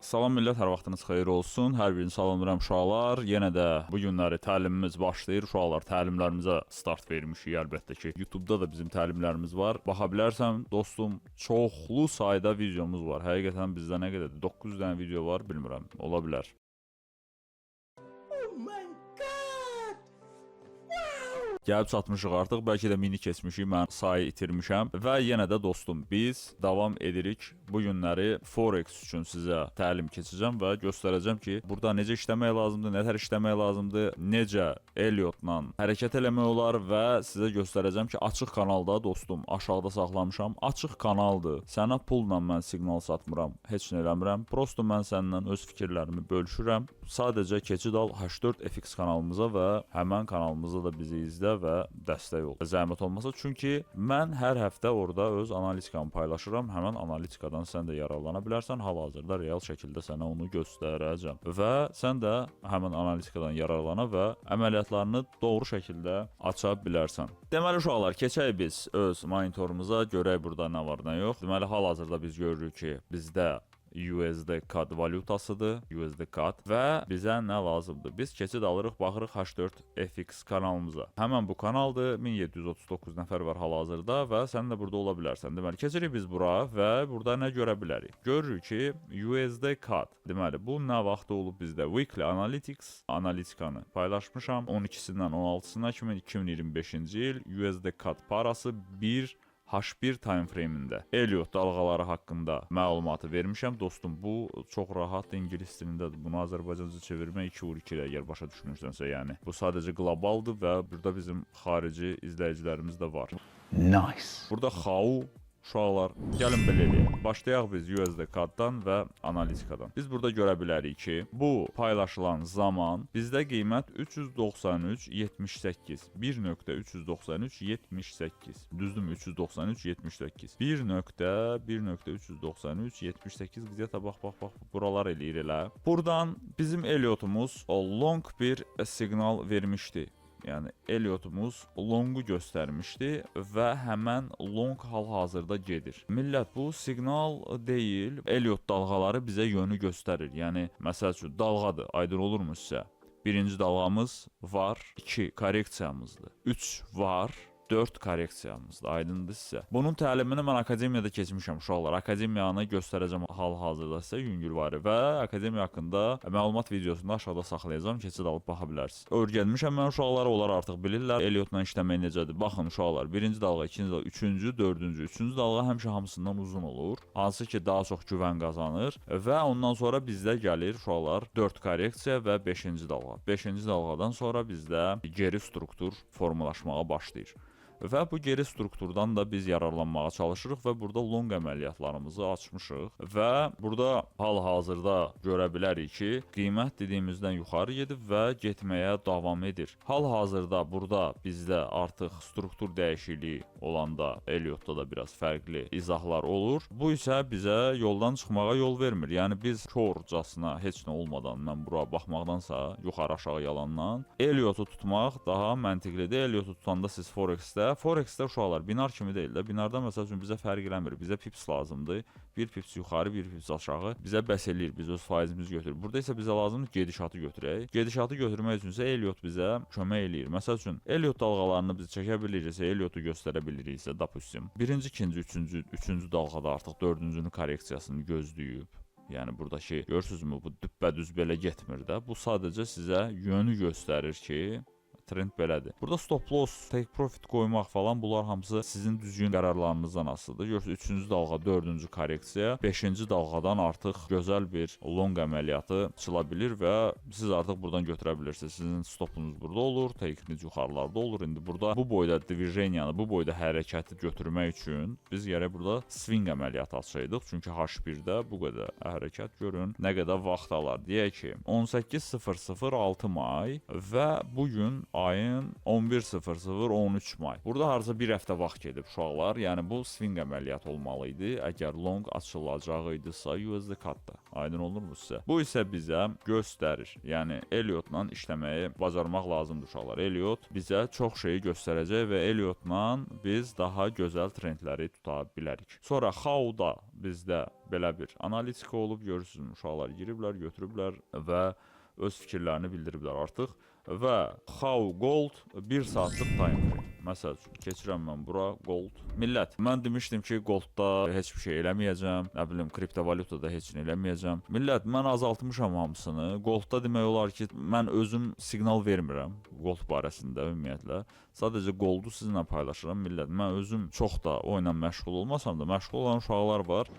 Salam millət, hər vaxtınız xeyir olsun. Hər birini salamlayıram uşaqlar. Yenə də bu günləri təlimimiz başlayır. Uşaqlar, təlimlərimizə start vermişik. Əlbəttə ki, YouTube-da da bizim təlimlərimiz var. Baxa bilərsən, dostum, çoxlu sayda videomuz var. Həqiqətən bizdə nə qədərdir? 900 dənə video var, bilmirəm. Ola bilər. Gəlib çatmışıq artıq, bəlkə də mini keçmişik, mən sayı itirmişəm və yenə də dostum, biz davam edirik. Bu günləri Forex üçün sizə təlim keçəcəm və göstərəcəm ki, burada necə işləmək lazımdır, nətər işləmək lazımdır, necə Elliotla hərəkət eləmək olar və sizə göstərəcəm ki, açıq kanalda dostum, aşağıda saxlamışam, açıq kanaldır. Sənə pulla mən siqnal satmıram, heç nə eləmirəm. Prosto mən səndən öz fikirlərimi bölüşürəm. Sadəcə keçid al H4FX kanalımıza və həmən kanalımızda da bizi izlə və dəstək ol. Zəhmət olmasa, çünki mən hər həftə orada öz analitikamı paylaşıram. Həmən analitikadan sən də yararlana bilərsən. Hal-hazırda real şəkildə sənə onu göstərəcəm. Və sən də həmən analitikadan yararlana və əməliyyatlarını doğru şəkildə aça bilərsən. Deməli uşaqlar, keçək biz öz monitorumuza, görək burada nə var, nə yox. Deməli hal-hazırda biz görürük ki, bizdə USD CAD valyutasıdır, USD CAD və bizə nə lazımdır? Biz keçid alırıq, baxırıq H4FX kanalımıza. Həmən bu kanaldır, 1739 nəfər var hal-hazırda və sən də burada ola bilərsən. Deməli, keçirik biz bura və burada nə görə bilərik? Görürük ki, USD CAD. Deməli, bu nə vaxt olub bizdə? Weekly Analytics analitikanı paylaşmışam. 12-sindən 16-sına kimi 2025-ci il USD CAD parası H1 time frame-ində Elliot dalğaları haqqında məlumatı vermişəm. Dostum, bu çox rahat ingilis dilindədir. Bunu Azərbaycanca çevirmək 2x2 əgər başa düşmürsənsə, yəni. Bu sadəcə qlobaldır və burada bizim xarici izləyicilərimiz də var. Nice. Burada xau uşaqlar, gəlin belə eləyək. Başlayaq biz USD CAD-dan və analitikadan. Biz burada görə bilərik ki, bu paylaşılan zaman bizdə qiymət 393.78. 1.393.78. Düzdürmü? 393.78. 1.393.78. Qıziyyata bax, buralar eləyir elə. Buradan bizim Elliotumuz long bir siqnal vermişdi. Yəni Elliotumuz longu göstərmişdi və həmən long hal-hazırda gedir. Millət, bu siqnal deyil, Elliot dalğaları bizə yönü göstərir. Yəni, məsəl üçün, dalğadır, aydın olurmu sizə? Birinci dalğamız var, 2 korreksiyamızdır, 3 var, 4 korreksiyamızdır, aydındır sizə. Bunun təlimini mən akademiyada keçmişəm uşaqlar. Akademiyanı göstərəcəm hal-hazırda sizə yüngülvari və akademiya haqqında məlumat videosunu aşağıda saxlayacağım, keçid alıb baxa bilərsiniz. Öyrənmişəm mən uşaqları, onlar artıq bilirlər Elliotla işləmək necədir. Baxın uşaqlar, birinci dalğa, ikinci dalğa, üçüncü, dördüncü. Üçüncü dalğa həmişə hamısından uzun olur, hansı ki daha çox güvən qazanır və ondan sonra bizdə gəlir uşaqlar 4 korreksiya və 5-ci dalğa. 5-ci dalğadan sonra bizdə geri struktur formalaşmağa başlayır. Və bu geri strukturdan da biz yararlanmağa çalışırıq və burada long əməliyyatlarımızı açmışıq və burada hal-hazırda görə bilərik ki, qiymət dediyimizdən yuxarı gedib və getməyə davam edir. Hal-hazırda burada bizdə artıq struktur dəyişikliyi olanda Elliotda da biraz fərqli izahlar olur. Bu isə bizə yoldan çıxmağa yol vermir. Yəni biz korcasına heç nə olmadan, mən bura baxmaqdansa, yuxarı-aşağı yalandan Elliotu tutmaq daha məntiqlidir. Elliotu tutanda siz Forex-də uşaqlar binar kimi deyil də. Binarda məsəl üçün bizə fərq eləmir. Bizə pips lazımdır. Bir pips yuxarı, bir pips aşağı. Bizə bəs eləyir. Biz öz faizimizi götürürük. Burada isə bizə lazımdır gedişatı götürək. Gedişatı götürmək üçün isə Elliot bizə kömək eləyir. Məsəl üçün Elliot dalğalarını biz çəkə biliriksə, Elliotu göstərə biliriksə, dapüsüm. Birinci, ikinci, üçüncü dalğada artıq dördüncünün korreksiyasını gözləyib. Yəni buradakı görürsünüzmü, bu düppədüz belə getmir də. Bu sadəcə sizə yönü göstərir ki, trend belədir. Burada stop loss, take profit qoymaq falan, bunlar hamısı sizin düzgün qərarlarınızdan asılıdır. Görürsünüz, 3-cü dalğa, 4-cü korreksiya, 5-ci dalğadan artıq gözəl bir long əməliyyatı çıla bilir və siz artıq buradan götürə bilirsiniz. Sizin stopunuz burada olur, take-iniz yuxarılarda olur. İndi burada bu boyda diviziyonu, bu boyda hərəkəti götürmək üçün biz gərək burada swing əməliyyatı açaydıq. Çünki H1-də bu qədər hərəkət görün, nə qədər vaxt alar. Deyək ki, 18.00 6 may və bugün ayın 11:00 13 may. Burada harca bir həftə vaxt gedib uşaqlar. Yəni bu swing əməliyyatı olmalı idi. Əgər long açılacaqydısa USD kartda. Aydın olurmu sizə? Bu isə bizə göstərir. Yəni Elliotla işləməyi bacarmaq lazımdır uşaqlar. Elliot bizə çox şeyi göstərəcək və Elliotla biz daha gözəl trendləri tuta bilərik. Sonra How-da bizdə belə bir analitika olub, görürsünüz uşaqlar giriblər, götürüblər və öz fikirlərini bildiriblər artıq. Və How Gold 1 saatlıq time frame. Məsəl üçün keçirəm mən bura Gold. Millət, mən demişdim ki, Goldda heç bir şey eləməyəcəm, nə bilim kriptovalyutada heç nə eləməyəcəm. Millət, mən azaltmışam hamısını. Goldda demək olar ki, mən özüm siqnal vermirəm Gold barəsində ümumiyyətlə. Sadəcə Goldu sizinlə paylaşıram millət. Mən özüm çox da oyla məşğul olmasam da, məşğul olan uşaqlar var.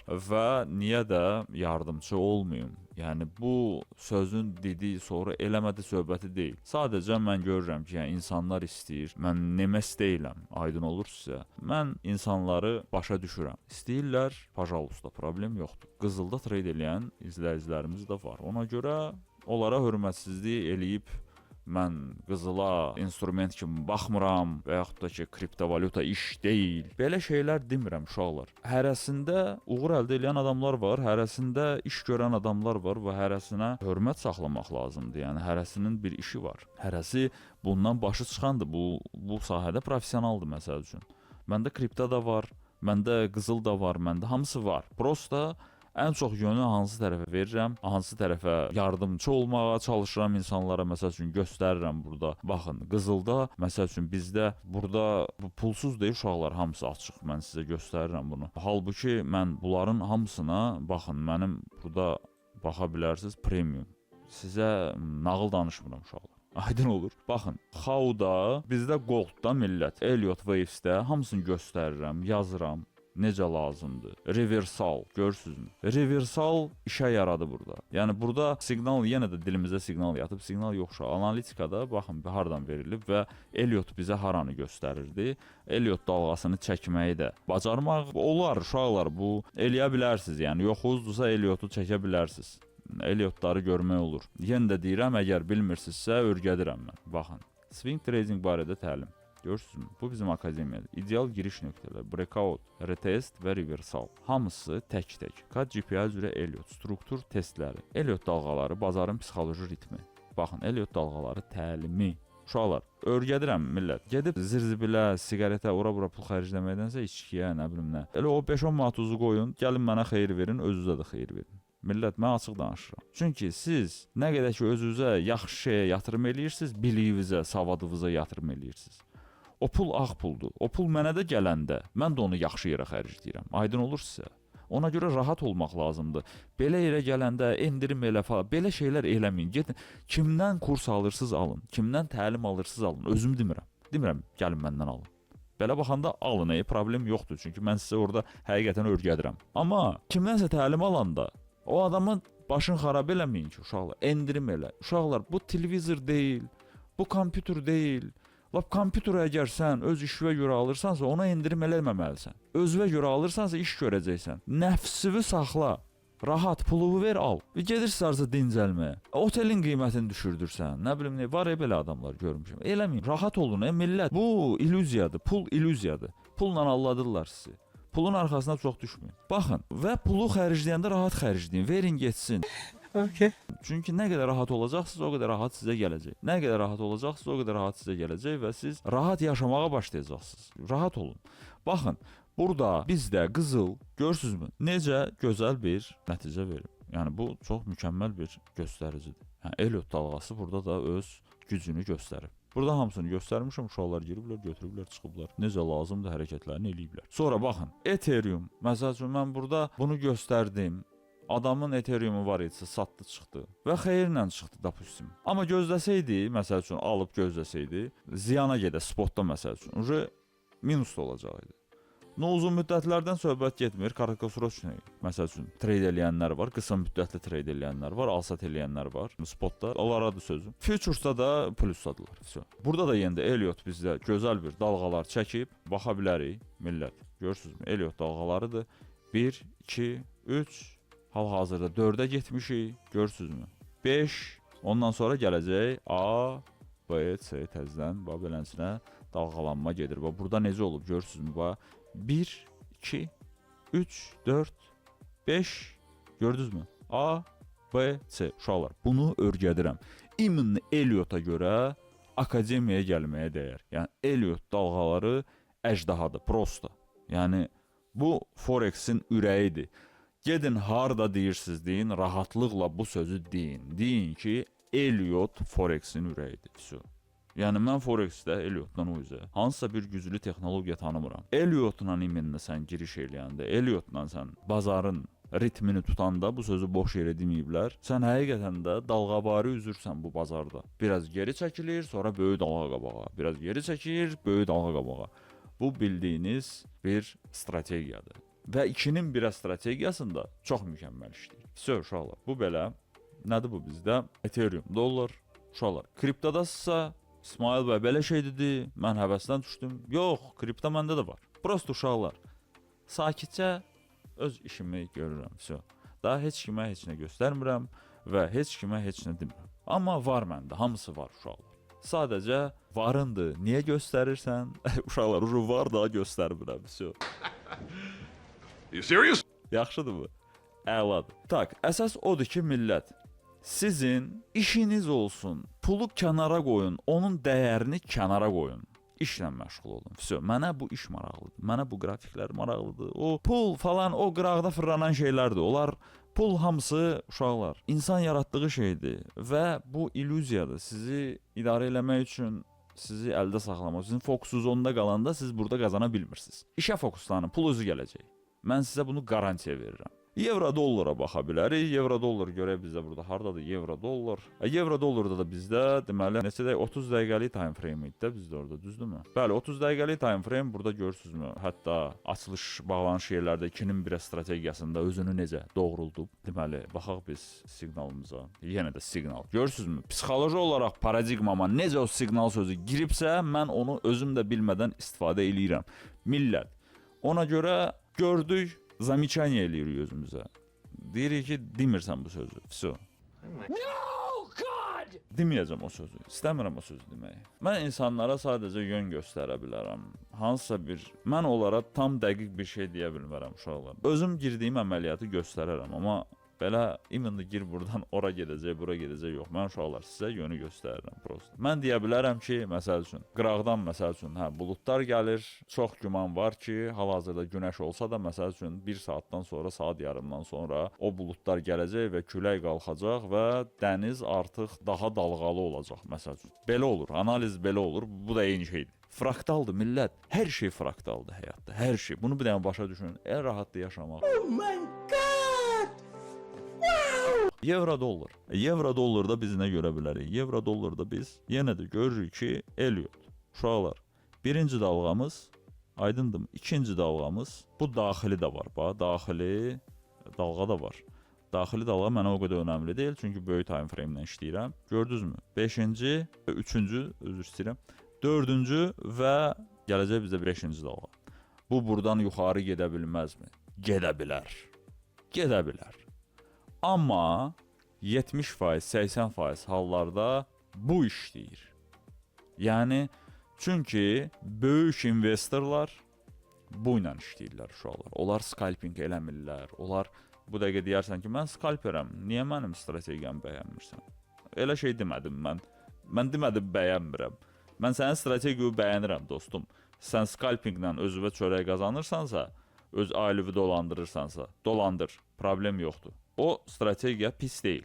Və niyə də yardımcı olmayım? Yəni bu sözün dediyi sonra eləmədi söhbəti deyil. Sadəcə mən görürəm ki, yəni insanlar istəyir. Mən nemes deyiləm, aydın olur sizə. Mən insanları başa düşürəm. İstəyirlər, pajalusta, problem yoxdur. Qızılda trade eləyən izləyicilərimiz də var. Ona görə onlara hörmətsizlik eləyib mən qızıla instrument kimi baxmıram və yaxud da ki, kriptovalyuta iş deyil. Belə şeylər demirəm uşaqlar. Hərəsində uğur əldə edən adamlar var, hərəsində iş görən adamlar var və hərəsinə hörmət saxlamaq lazımdır. Yəni hərəsinin bir işi var. Hərəsi bundan başı çıxandır. Bu sahədə professionaldır məsəl üçün. Məndə kripto da var, məndə qızıl da var, məndə hamısı var. Prosta ən çox yönü hansı tərəfə verirəm, hansı tərəfə yardımcı olmağa çalışıram insanlara, məsəl üçün göstərirəm burada. Baxın, qızılda, məsəl üçün bizdə burada pulsuz deyil uşaqlar, hamısı açıq. Mən sizə göstərirəm bunu. Halbuki mən bunların hamısına, baxın, mənim burada baxa bilərsiniz premium. Sizə nağıl danışmıram uşaqlar. Aydın olur. Baxın, How-da, bizdə Gold-da millət, Elliot Waves'də hamısını göstərirəm, yazıram. Necə lazımdır. Reversal, görürsünüzmü? Reversal işə yaradı burada. Yəni burada siqnal, yenə də dilimizə siqnal yatıb, siqnal yoxsa. Analitikada baxın hardan verilib və Elliot bizə haranı göstərirdi. Elliot dalğasını çəkməyi də bacarmaq olar uşaqlar, bu eləyə bilərsiniz. Yəni yoxuzdursa Elliotu çəkə bilərsiniz. Elliotları görmək olur. Yenə də deyirəm, əgər bilmirsinizsə öyrədirəm mən. Baxın, swing trading barədə təlim. Görürsünüzmü? Bu bizim akademiyadır. İdeal giriş nöqtələri, breakout, retest və reversal. Hamısı tək-tək. Kad GPI üzrə Elliot, struktur testləri, Elliot dalğaları, bazarın psixoloji ritmi. Baxın, Elliot dalğaları təlimi. Uşaqlar, öyrədirəm millət. Gedib zirzibilə, siqaretə, ora-bura pul xərcləməkdənsə içkiyə, nə bilim nə. Elə o 5-10 manat uzu qoyun, gəlin mənə xeyir verin, özünüzə də xeyir verin. Millət, mən açıq danışıram. Çünki siz nə qədər ki özünüzə yaxşı şeyə yatırım eləyirsiniz, biliyinizə, savadınıza yatırım eləyirsiniz. O pul ağ puldur. O pul mənə də gələndə, mən də onu yaxşı yerə xərcləyirəm. Aydın olur sizə. Ona görə rahat olmaq lazımdır. Belə yerə gələndə endirim elə falan, belə şeylər eləməyin. Gedin, kimdən kurs alırsınız alın, kimdən təlim alırsınız alın. Özüm demirəm. Demirəm, gəlin məndən alın. Belə baxanda alın, problem yoxdur. Çünki mən sizə orada həqiqətən öyrədirəm. Amma kimdənsə təlim alanda, o adamın başını xarab eləməyin ki, uşaqlar. Endirim elə. Uşaqlar, bu televizor deyil, bu kompüter deyil. Lap kompüteri əgər sən öz işvə görə alırsansa, ona endirim eləməməlisən. Özünə görə alırsansa iş görəcəksən. Nəfsini saxla. Rahat pulunu ver, al. Gedirsən dincəlməyə. Otelin qiymətini düşürdürsən. Nə bilim nə, var belə adamlar görmüşəm. Eləməyin. Rahat olun, millət. Bu illüziyadır. Pul illüziyadır. Pulla aldadırlar sizi. Pulun arxasına çox düşməyin. Baxın, və pulu xərcləyəndə rahat xərcləyin. Verin getsin. Okay. Çünki nə qədər rahat olacaqsınız, o qədər rahat sizə gələcək. Nə qədər rahat olacaqsınız, o qədər rahat sizə gələcək və siz rahat yaşamağa başlayacaqsınız. Rahat olun. Baxın, burada bizdə qızıl, görürsünüzmü? Necə gözəl bir nəticə verir. Yəni bu çox mükəmməl bir göstəricidir. Yəni Elliot dalğası burada da öz gücünü göstərir. Burada hamısını göstərmişəm, uşaqlar giriblər, götürüblər, çıxıblar. Necə lazımdır hərəkətlərini eləyiblər. Sonra baxın, Ethereum. Məsəl üçün mən burada bunu göstərdim. Adamın Ethereum-u var idisə satdı, çıxdı və xeyirlə çıxdı допустим. Amma gözləsəydi, məsəl üçün alıb gözləsəydi, ziyana gedə spotda məsəl üçün, minusda olacaqdı. Nə uzun müddətlərdən söhbət getmir, kratkosroçni. Məsəl üçün trade eləyənlər var, qısa müddətli trade eləyənlər var, alsat eləyənlər var. Spotda onlara da sözüm. Futuresda da plusdadılar. Burada da yenə də Elliot bizdə gözəl bir dalğalar çəkib, baxa bilərik millət. Görürsünüzmü? Elliot dalğalarıdır. 1 2 3 hal-hazırda 4-ə getmişik, görürsünüzmü? 5 Ondan sonra gələcək A, B, C təzədən belənçinə dalğalanma gedir. Burada necə olub görürsünüzmü? 1, 2, 3, 4, 5 gördünüzmü? A, B, C. Uşaqlar, bunu öyrədirəm. İmminli Eliota görə akademiyaya gəlməyə dəyər. Yəni Eliot dalğaları əjdahadır, prosta. Yəni bu Forex-in ürəyidir. Gedin harda deyirsiniz deyin, rahatlıqla bu sözü deyin. Deyin ki, Eliot Forex-in ürəyidir. Все. Yəni mən Forex-də Eliotdan o üzə hansısa bir güclü texnologiya tanımıram. Eliotla iminlə sən giriş eləyəndə, Eliotla sən bazarın ritmini tutanda bu sözü boş yerə deməyiblər. Sən həqiqətən də dalğavari üzürsən bu bazarda. Biraz geri çəkilir, sonra böyük dalğa qabağa. Biraz geri çəkir, böyük dalğa qabağa. Bu bildiyiniz bir strategiyadır. Və 2-nin 1-ə strategiyasında çox mükəmməl işləyir. Все, uşaqlar, bu belə. Nədir bu bizdə? Ethereum, dollar, uşaqlar. Kriptodasızsa İsmail bəy belə şey dedi, mən həvəsdən düşdüm. Yox, kripto məndə də var. Prosta uşaqlar, sakitcə öz işimi görürəm. Все. Daha heç kimə heç nə göstərmirəm və heç kimə heç nə demirəm. Amma var məndə, hamısı var uşaqlar. Sadəcə varındır. Niyə göstərirsən? Uşaqlar, var da göstərmirəm. Все. You serious? Yaxşıdır bu. Əladır. Tak, əsas odur ki, millət, sizin işiniz olsun, pulu kənara qoyun, onun dəyərini kənara qoyun. İşlə məşğul olun. Все, mənə bu iş maraqlıdır. Mənə bu qrafiklər maraqlıdır. O pul falan, o qıraqda fırlanan şeylərdir. Onlar pul hamısı uşaqlar insan yaratdığı şeydir və bu illüziyadır. Sizi idarə eləmək üçün, sizi əldə saxlamaq, sizin fokusunuz onda qalanda siz burada qazana bilmirsiniz. İşə fokuslanın, pul özü gələcək. Mən sizə bunu garantiya verirəm. Evro dollara baxa bilərik. Evro dollar görək bizdə burada hardadır? Evro dollar. Evro dollarda da bizdə deməli neçə dəqiqə 30 dəqiqəlik time frame idi də bizdə orada, düzdürmü? Bəli, 30 dəqiqəlik time frame burada görürsünüzmü? Hətta açılış bağlanış yerlərdə 2-nin 1-ə strategiyasında özünü necə doğruldub. Deməli, baxaq biz siqnalımıza. Yenə də siqnal. Görürsünüzmü? Psixoloji olaraq paradigmama necə o siqnal sözü giribsə, mən onu özüm də bilmədən istifadə eləyirəm. Millət. Ona görə gördük, zamечание eləyirik özümüzə. Deyirik ki, demirsən bu sözü. Все. No, God! Deməyəcəm o sözü. İstəmirəm o sözü deməyi. Mən insanlara sadəcə yön göstərə bilərəm. Hansısa bir, mən onlara tam dəqiq bir şey deyə bilmərəm uşaqlar. Özüm girdiyim əməliyyatı göstərərəm, amma belə iminli gir buradan ora gedəcək, bura gedəcək yox. Mən uşaqlar sizə yönü göstərirəm prosta. Mən deyə bilərəm ki, məsəl üçün, qıraqdan məsəl üçün, buludlar gəlir. Çox güman var ki, hal-hazırda günəş olsa da məsəl üçün 1 saatdan sonra, saat yarımdan sonra o buludlar gələcək və külək qalxacaq və dəniz artıq daha dalğalı olacaq məsəl üçün. Belə olur, analiz belə olur. Bu da eyni şeydir. Fraktaldır millət. Hər şey fraktaldır həyatda. Hər şey. Bunu bir dənə başa düşünün. Ən rahatlı yaşamaq. Oh my God! Evro dollar. Evro dollarda biz nə görə bilərik? Evro dollarda biz yenə də görürük ki, Eliot. Uşaqlar, birinci dalğamız aydındır. İkinci dalğamız bu daxili də var. Bax, daxili dalğa da var. Daxili dalğa mənə o qədər önəmli deyil, çünki böyük time frame ilə işləyirəm. Gördünüzmü? 5-ci, 3-cü, üzr istəyirəm. 4-cü və gələcək bizə 5-ci dalğa. Bu buradan yuxarı gedə bilməzmi? Gedə bilər. Gedə bilər. Amma 70%, 80% hallarda bu işləyir. Yəni, çünki böyük investorlar bu ilə işləyirlər uşaqlar. Onlar scalping eləmirlər. Onlar bu dəqiqə deyərsən ki, mən scalperəm, niyə mənim strategiyamı bəyənmirsən? Elə şey demədim mən. Mən demədim bəyənmirəm. Mən sənin strategiyanı bəyənirəm dostum. Sən scalpinglə özünə çörək qazanırsansa, öz ailəvi dolandırırsansa, dolandır, problem yoxdur. O strategiya pis deyil.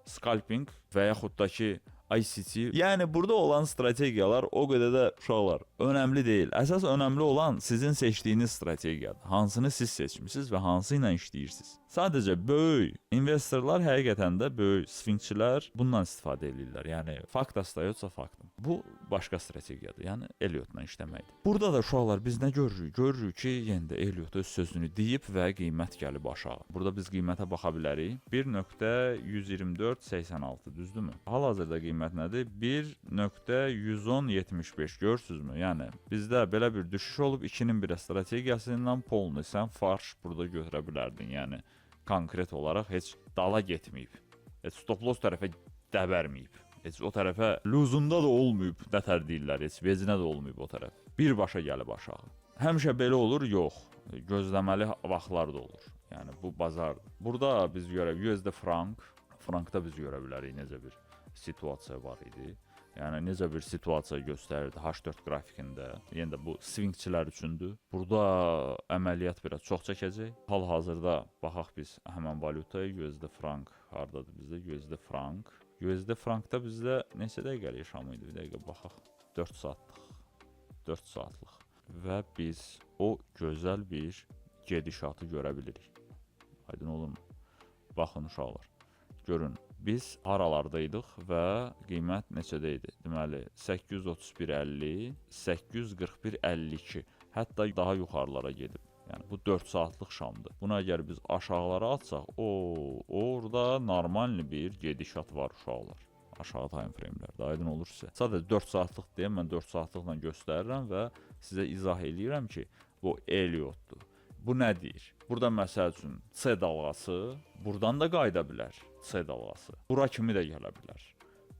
Scalping və yaxud da ki ICT. Yəni burada olan strategiyalar o qədər də uşaqlar önəmli deyil. Əsas önəmli olan sizin seçdiyiniz strategiyadır. Hansını siz seçmisiniz və hansı ilə işləyirsiniz. Sadəcə böyük investorlar həqiqətən də böyük sfinksçilər bundan istifadə edirlər. Yəni fakt остается faktım. Bu başqa strategiyadır. Yəni Eliotla işləməkdir. Burada da uşaqlar biz nə görürük? Görürük ki, yenə də Eliot öz sözünü deyib və qiymət gəlib aşağı. Burada biz qiymətə baxa bilərik. 1.12486 düzdürmü? Hal-hazırda qiymət nədir? 1.11075 görürsünüzmü? Yəni bizdə belə bir düşüş olub 2-nin 1-ə strategiyasından polnu sən farş burada götürə bilərdin. Yəni konkret olaraq heç dala getməyib. Heç stop loss tərəfə dəbərməyib. Heç o tərəfə luzunda da olmayıb, nətər deyirlər, heç vecinə də olmayıb o tərəf. Birbaşa gəlib aşağı. Həmişə belə olur, yox. Gözləməli vaxtlar da olur. Yəni bu bazar. Burada biz USD frankda biz görə bilərik necə bir situasiya var idi. Yəni necə bir situasiya göstərirdi H4 qrafikində. Yəni də bu swingçilər üçündür. Burada əməliyyat biraz çox çəkəcək. Hal-hazırda baxaq biz həmin valyutaya USD frank hardadır bizdə? USD frank. USD frankda bizdə neçə dəqiqəlik yaşam idi? Bir dəqiqə baxaq. 4 saatlıq. 4 saatlıq. Və biz o gözəl bir gedişatı görə bilirik. Aydın olurmu? Baxın uşaqlar. Görün, biz aralardaydıq və qiymət neçədə idi? Deməli, 831.50, 841.52, hətta daha yuxarılara gedib. Yəni, bu 4 saatlıq şamdır. Buna əgər biz aşağılara atsaq, orada normalni bir gedişat var uşaqlar. Aşağı time frame'lərdə, aydın olur sizə. Sadəcə 4 saatlıq deyəm, mən 4 saatlıqla göstərirəm və sizə izah eləyirəm ki, bu Elliotdur. Bu nə deyir? Burada məsəl üçün C dalğası buradan da qayıda bilər. C dalğası. Bura kimi də gələ bilər.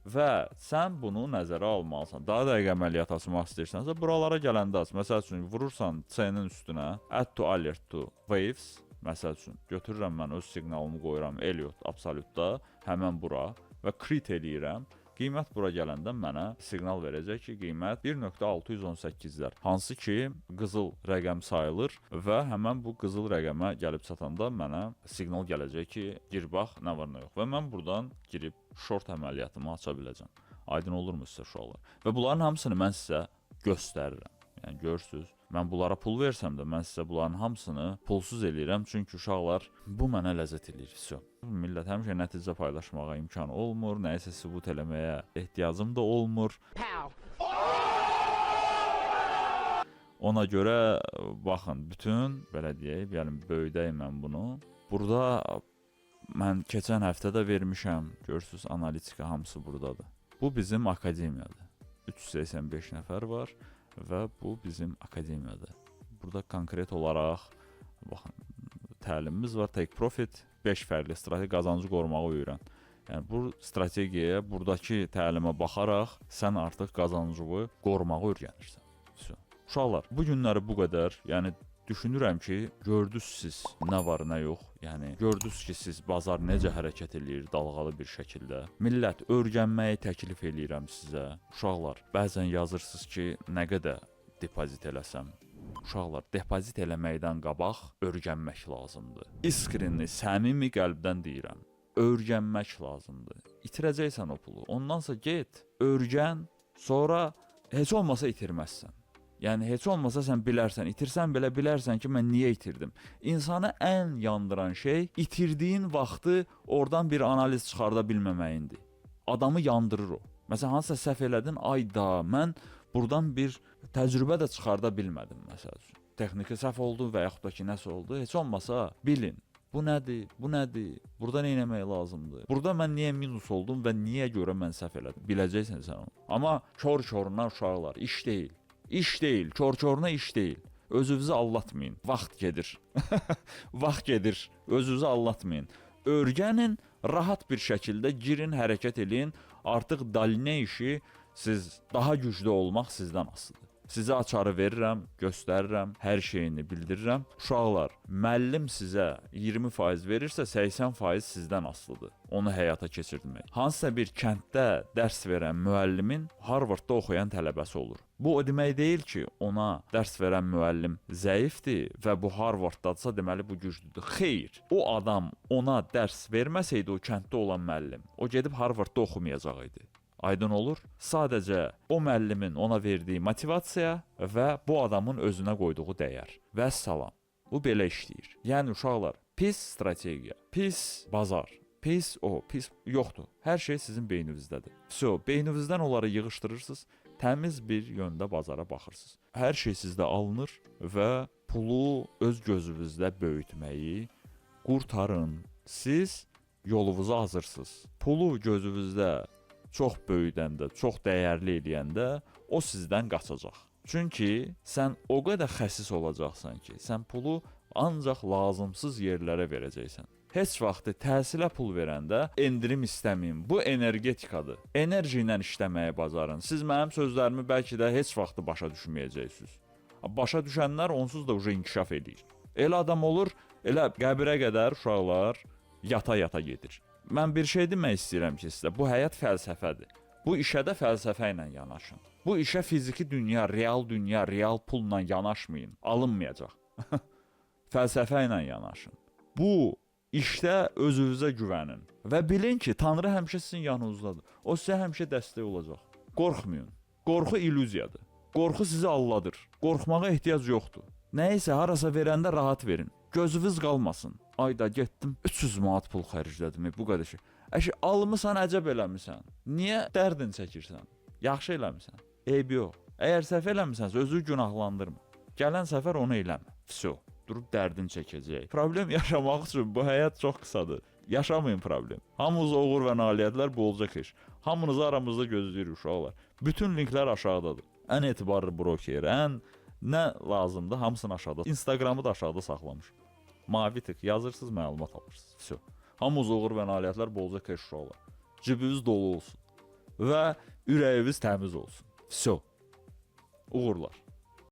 Və sən bunu nəzərə almalısan. Daha dəqiq əməliyyat açmaq istəyirsənsə, buralara gələndə aç. Məsəl üçün vurursan C-nin üstünə add to alert to waves. Məsəl üçün götürürəm mən öz siqnalımı qoyuram Elliot absolutda həmən bura və crit eləyirəm. Qiymət bura gələndə mənə siqnal verəcək ki, qiymət 1.618-lər. Hansı ki, qızıl rəqəm sayılır və həmən bu qızıl rəqəmə gəlib çatanda mənə siqnal gələcək ki, gir bax, nə var, nə yox. Və mən buradan girib short əməliyyatımı aça biləcəm. Aydın olurmu sizə uşaqlar? Və bunların hamısını mən sizə göstərirəm. Yəni, görürsünüz, mən bunlara pul versəm də, mən sizə bunların hamısını pulsuz eləyirəm. Çünki uşaqlar, bu mənə ləzzət eləyir. Millət həmişə nəticə paylaşmağa imkan olmur, nəyisə sübut eləməyə ehtiyacım da olmur. Ona görə, baxın, bütün, belə deyək, yəni böyüdəyim mən bunu. Burada mən keçən həftə də vermişəm, görürsünüz, analitika hamısı buradadır. Bu bizim akademiyadır. 385 nəfər var və bu bizim akademiyadır. Burada konkret olaraq, baxın, təlimimiz var, Take Profit, 5 fərqli strateji qazancı qorumağı öyrən. Yəni, bu strategiyaya, buradakı təlimə baxaraq, sən artıq qazancını qorumağı öyrənirsən. Uşaqlar, bu günləri bu qədər, yəni, düşünürəm ki, gördünüz siz nə var, nə yox. Yəni, gördünüz ki, siz bazar necə hərəkət eləyir dalğalı bir şəkildə. Millət, öyrənməyi təklif eləyirəm sizə. Uşaqlar, bəzən yazırsınız ki, nə qədər depozit eləsəm. Uşaqlar, depozit eləməkdən qabaq öyrənmək lazımdır. İskrinli, səmimi qəlbdən deyirəm. Öyrənmək lazımdır. İtirəcəksən o pulu. Ondansa get, öyrən, sonra heç olmasa itirməzsən. Yəni, heç olmasa sən bilərsən, itirsən belə bilərsən ki, mən niyə itirdim? İnsanı ən yandıran şey, itirdiyin vaxtı oradan bir analiz çıxarda bilməməyindir. Adamı yandırır o. Məsələn, hansısa səhv elədin, ayda, mən buradan bir təcrübə də çıxarda bilmədim, məsəl üçün. Texniki səhv oldu və yaxud da ki, nəsə oldu. Heç olmasa bilin. Bu nədir? Bu nədir? Burada nə etmək lazımdır? Burada mən niyə minus oldum və niyə görə mən səhv elədim? Biləcəksən sən onu. Amma kör-köruna uşaqlar, iş deyil. İş deyil, kör-köruna iş deyil. Özünüzü allatmayın. Vaxt gedir. Vaxt gedir. Özünüzü allatmayın. Öyrənin, rahat bir şəkildə girin, hərəkət edin. Artıq dalinə işi siz daha güclü olmaq sizdən asılıdır. Sizə açarı verirəm, göstərirəm, hər şeyini bildirirəm. Uşaqlar, müəllim sizə 20% verirsə, 80% sizdən asılıdır. Onu həyata keçirmək. Hansısa bir kənddə dərs verən müəllimin Harvardda oxuyan tələbəsi olur. Bu o demək deyil ki, ona dərs verən müəllim zəifdir və bu Harvarddadsa deməli bu güclüdür. Xeyr, o adam ona dərs verməsəydi o kənddə olan müəllim, o gedib Harvardda oxumayacaq idi. Aydın olur. Sadəcə o müəllimin ona verdiyi motivasiya və bu adamın özünə qoyduğu dəyər. Vəssalam. Bu belə işləyir. Yəni uşaqlar, pis strategiya, pis bazar, pis yoxdur. Hər şey sizin beyninizdədir. Beyninizdən onları yığışdırırsınız, təmiz bir yöndə bazara baxırsınız. Hər şey sizdə alınır və pulu öz gözünüzdə böyütməyi qurtarın. Siz yolunuzu hazırsınız. Pulu gözünüzdə çox böyüdəndə, çox dəyərli eləyəndə o sizdən qaçacaq. Çünki sən o qədər xəsis olacaqsan ki, sən pulu ancaq lazımsız yerlərə verəcəksən. heç vaxt təhsilə pul verəndə endirim istəməyin. Bu energetikadır. Enerji ilə işləməyi bacarın. Siz mənim sözlərimi bəlkə də heç vaxt başa düşməyəcəksiniz. Başa düşənlər onsuz da inkişaf edir. Elə adam olur, elə qəbirə qədər uşaqlar yata-yata gedir. Mən bir şey demək istəyirəm ki, sizə bu həyat fəlsəfədir. Bu işə də fəlsəfə ilə yanaşın. Bu işə fiziki dünya, real pulla yanaşmayın. Alınmayacaq. Fəlsəfə ilə yanaşın. Bu işdə özünüzə güvənin və bilin ki, Tanrı həmişə sizin yanınızdadır. O sizə həmişə dəstək olacaq. Qorxmayın. Qorxu illüziyadır. Qorxu sizi alladır. Qorxmağa ehtiyac yoxdur. Nəyisə harasa verəndə rahat verin. Gözünüz qalmasın. Ayda getdim 300 manat pul xərclədim, bu qədər şey. Əşi almısan, əcəb eləmisən. Niyə dərdin çəkirsən? Yaxşı eləmisən. Eybi yox. Əgər səhv eləmisənsə özünü günahlandırma. Gələn səfər onu eləmə. Vəsə, durub dərdin çəkəcək. Problem yaşamaq üçün bu həyat çox qısadır. Yaşamayın problem. Hamınız uğur və nailiyyətlər bu olacaq iş. Hamınızı aramızda gözləyirik uşaqlar. Bütün linklər aşağıdadır. Ən etibarlı broker, ən nə lazımdır, hamısını aşağıda. Instagramı da aşağıda saxlamışam. Mavi tık yazırsınız, məlumat alırsınız. Vəsə. Hamınız uğur və nailiyyətlər bu olacaq iş uşaqlar. Cibiniz dolu olsun və ürəyiniz təmiz olsun. Vəsə. Uğurlar.